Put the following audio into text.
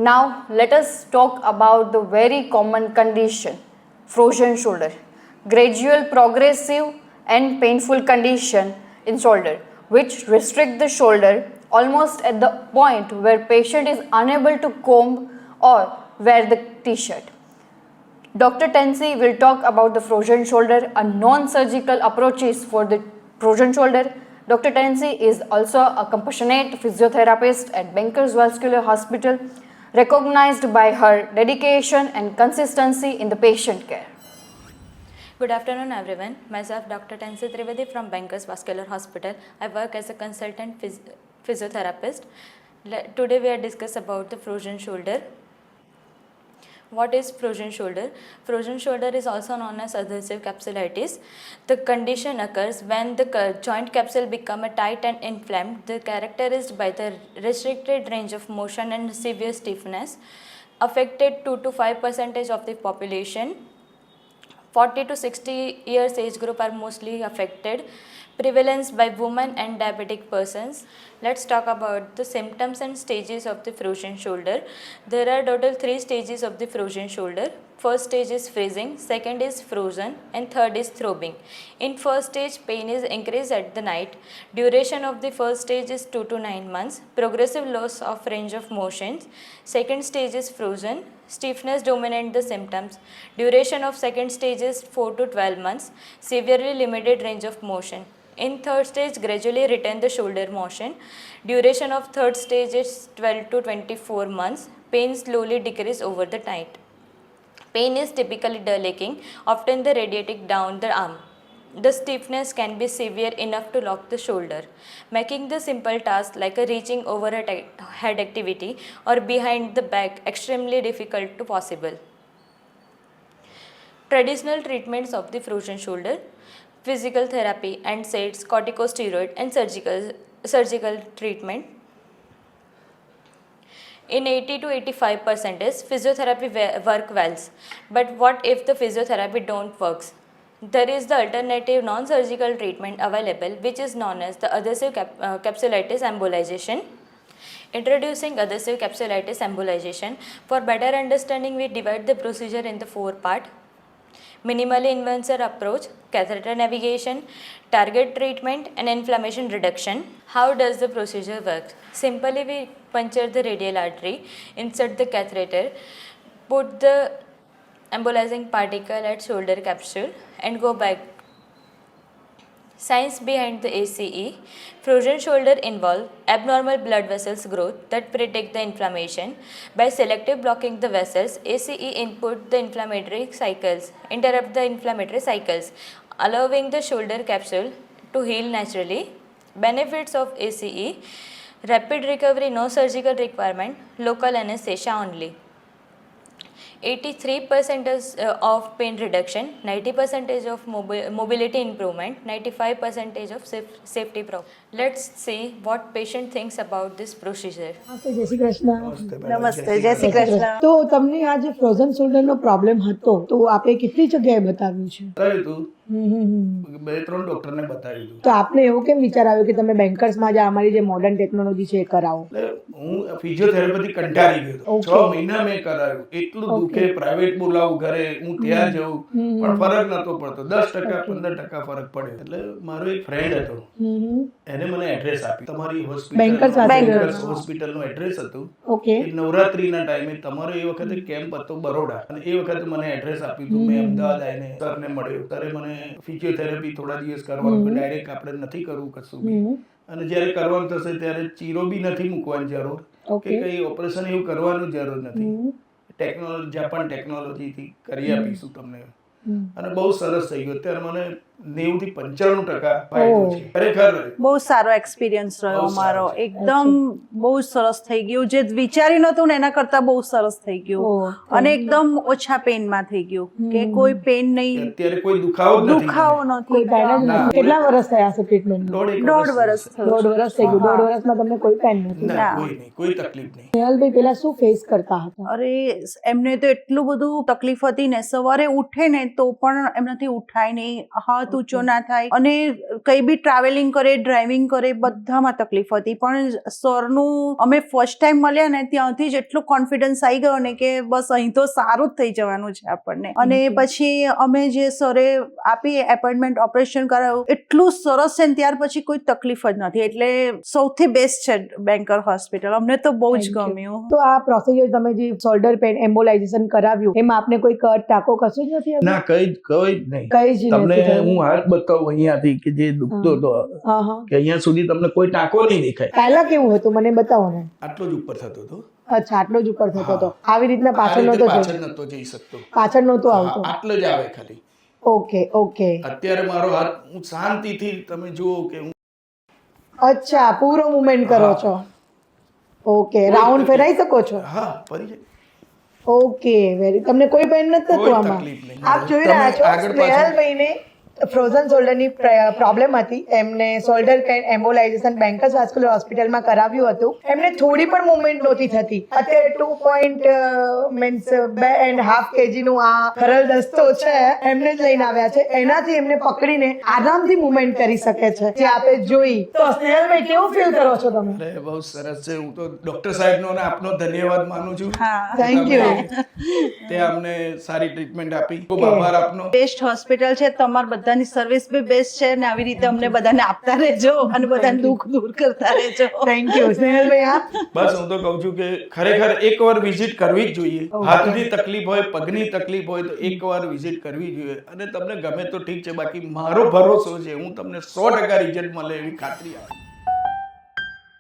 Now let us talk about the very common condition, frozen shoulder. Gradual, progressive and painful condition in shoulder which restrict the shoulder almost at the point where patient is unable to comb or wear the t-shirt. Dr. Tensi will talk about the frozen shoulder, a non-surgical approaches for the frozen shoulder. Dr. Tensi is also a compassionate physiotherapist at Bankers Vascular Hospital, recognized by her dedication and consistency in the patient care. Good afternoon everyone. Myself Dr. Tensi Trivedi from Bankers Vascular Hospital. I work as a consultant physiotherapist. Today we are discuss about the frozen shoulder. What is frozen shoulder? Frozen shoulder is also known as adhesive capsulitis. The condition occurs when the joint capsule become tight and inflamed. The characterized by the restricted range of motion and severe stiffness. Affected 2 to 5% of the population. 40 to 60 years age group are mostly affected. Prevalence by women and diabetic persons. Let's talk about the symptoms and stages of the frozen shoulder. There are total 3 stages of the frozen shoulder. First stage is freezing, second is frozen and third is throbbing. In first stage, pain is increased at the night. Duration of the first stage is 2 to 9 months. Progressive loss of range of motions. Second stage is frozen. Stiffness dominate the symptoms. Duration of second stage is 4 to 12 months. Severely limited range of motion. In third stage, gradually retain the shoulder motion. Duration of third stage is 12 to 24 months. Pain slowly decrease over the night. Pain is typically dull aching, often the radiating down the arm. The stiffness can be severe enough to lock the shoulder, making the simple task like a reaching over a head activity or behind the back extremely difficult to possible. Traditional treatments of the frozen shoulder: physical therapy, NSAIDs, corticosteroid and surgical treatment. In 80 to 85% physiotherapy work well. But what if the physiotherapy don't works? There is the alternative non-surgical treatment available, which is known as the adhesive capsulitis embolization. Introducing adhesive capsulitis embolization. For better understanding, we divide the procedure into 4 parts. Minimally invasive approach, catheter navigation, target treatment and inflammation reduction. How does the procedure work? Simply we puncture the radial artery, insert the catheter, put the embolizing particle at shoulder capsule and go back. Science behind the ACE. Frozen shoulder involve abnormal blood vessels growth that predict the inflammation. By selective blocking the vessels, ACE interrupt the inflammatory cycles, allowing the shoulder capsule to heal naturally. Benefits of ACE: rapid recovery, no surgical requirement, local anesthesia only. 83% of pain reduction, 90% of mobility improvement, 95% of safety problem. Let's see what patient thinks about this procedure. જય શ્રી કૃષ્ણ. નમસ્તે, જય શ્રી કૃષ્ણ. તો તમને આ જે frozen શોલ્ડરનો problem હતો તો આપે કેટલી જગ્યાએ બતાવ્યું છે? બતાવ્યું હતું, 2-3 ડોક્ટરને બતાવ્યું હતું. તો આપને એવો કેમ વિચાર આવ્યો કે તમે બેન્કર્સમાં જે અમારી જે મોડર્ન ટેકનોલોજી છે એ કરાવો? હું ફિઝિયોથેરાપીથી કંટાળી ગયો હતો. 6 મહિના મેં કરાવ્યું. એટલું દુખે, પ્રાઇવેટ બોલાવું ઘરે, હું ત્યાં જઉં પણ ફરક નતો પડતો. 10% 15% ફરક પડ્યો. એટલે મારો એક ફ્રેન્ડ હતો, એને મને એડ્રેસ આપ્યું. તમારી Bankers હોસ્પિટલનું એડ્રેસ હતું. ઓકે. નવરાત્રીના ટાઈમે તમારો એ વખતે કેમ્પ હતો બરોડા, અને એ વખતે મને એડ્રેસ આપ્યું હતું. મેં અમદાવાદ આવીને સરને મળ્યો. ત્યારે મને ફિઝિયોથેરાપી થોડા દિવસ કરવાનું, ડાયરેક્ટ આપણે નથી કરવું કશું બી. અને જ્યારે કરવાનું થશે ત્યારે ચીરો બી નથી મૂકવાની જરૂર, કે કઈ ઓપરેશન એવું કરવાનું જરૂર નથી. જાપાન ટેકનોલોજીથી કરી આપીશું તમને. અને બહુ સરસ થઈ ગયું. અત્યારે મને 90 થી 95% ફાયદો છે. ખરેખર બહુ સારો એક્સપિરિયન્સ રહ્યો મારો. એકદમ બહુ સરસ થઈ ગયું. જે વિચારી નહોતું ને એના કરતા બહુ સરસ થઈ ગયું. અને એકદમ ઓછા પેનમાં થઈ ગયું, કે કોઈ પેન નહીં, અત્યારે કોઈ દુખાવો નથી. કેટલા વર્ષ થયા છે ટ્રીટમેન્ટ? 1.5 વર્ષ થયું. 1.5 વર્ષ થઈ ગયું. 1.5 વર્ષમાં તમને કોઈ પેન નથી? ના, કોઈ નહીં, કોઈ તકલીફ નહીં. નેહલભાઈ પેલા શું ફેસ કરતા હતા? અરે એમને તો એટલું બધું તકલીફ હતી ને, સવારે ઉઠે ને તો પણ એમનાથી ઉઠાય નહીં, હાથ હાથ ઊંચો ના થાય, અને કઈ બી ટ્રાવેલિંગ કરે, ડ્રાઇવિંગ કરે, બધામાં તકલીફ હતી. પણ સરનું અમે ફર્સ્ટ ટાઈમ મળ્યા ને ત્યાંથી જ એટલો કોન્ફિડન્સ આવી ગયો ને કે બસ અહીં તો સારું જ થઈ જવાનું છે આપણને. અને પછી અમે જે સરે આપી એપોઇન્ટમેન્ટ, ઓપરેશન કરાવ્યું, એટલું સરસ છે ને ત્યાર પછી કોઈ તકલીફ જ નથી. એટલે સૌથી બેસ્ટ છે બેન્કર હોસ્પિટલ. અમને તો બહુ જ ગમ્યું. તો આ પ્રોસિજર તમે જે શોલ્ડર પેન એમ્બોલાઇઝેશન કરાવ્યું એમાં આપને કોઈ કટ ટાંકો કશું જ નથી આવ્યું? ના, કઈ જ નહીં. કઈ જ તમને નથી થયું? હું હાથ બતાવું અહીંયાથી કે જે દુખતો હતો હા હા. કે અહીંયા સુધી તમને કોઈ ટાંકો નહીં દેખાય. પહેલા કેવું હતું મને બતાવો ને. આટલો જ ઉપર થતો હતો. અચ્છા, આટલો જ ઉપર થતો હતો. આવી રીતના આ પાછળ રીતે નહોતો પાછળ જતો? નહોતો જઈ શકતો. પાછળ નહોતું હા, આવતું? આટલો જ આવે ખાલી. Okay okay. અત્યારે મારો હાથ હું શાંતિથી તમે જુઓ કે હું અચ્છા, પૂરો મુવમેન્ટ કરો છો. ઓકે, રાઉન્ડ ફેરાઈ શકો છો? હા ફરી જાય. Okay, very. તમને કોઈ પેન નથી થતું કોઈ આમાં? તકલીફ નહીં. આપ જોઈ તમે રહ્યા છો આગળ પાછળ- સ્નેહલભાઈને ફ્રોઝન શોલ્ડરની પ્રોબ્લેમ હતી. એમને શોલ્ડર પેન એમ્બોલાઇઝેશન બેન્કર્સ વાસ્ક્યુલર હોસ્પિટલમાં કરાવ્યું હતું. એમને થોડી પણ મુવમેન્ટ નહોતી થતી. અત્યારે 2.5 kg નું આ ખરલ દસ્તો છે, એમને જ લઈને આવ્યા છે. એનાથી એમને પકડીને આરામથી મુવમેન્ટ કરી શકે છે, જે આપે જોઈ. તો સ્નેહલભાઈ, કેવું ફીલ કરો છો તમે? અરે બહુ સરસ છે. હું તો ડોક્ટર સાહેબનો અને આપનો ધન્યવાદ માનું છું. Thank you. તે અમને સારી ટ્રીટમેન્ટ આપી. ખૂબ આભાર આપનો. બેસ્ટ હોસ્પિટલ છે. તમારી બધાની સર્વિસ બી બેસ્ટ છે, ને આવી રીતે અમને બધાને આપતા રહેજો અને બધાને દુઃખ દૂર કરતા રહેજો. Thank you. સ્નેહલભાઈ, આપ? બસ હું તો કહું છું કે ખરેખર એકવાર વિઝિટ કરવી જ જોઈએ. હાથની તકલીફ હોય, પગની તકલીફ હોય તો એકવાર વિઝિટ કરવી જોઈએ. અને તમને ગમે તો ઠીક છે, બાકી મારો ભરોસો છે, હું તમને 100% રિઝલ્ટ મળે એવી ખાતરી આપું.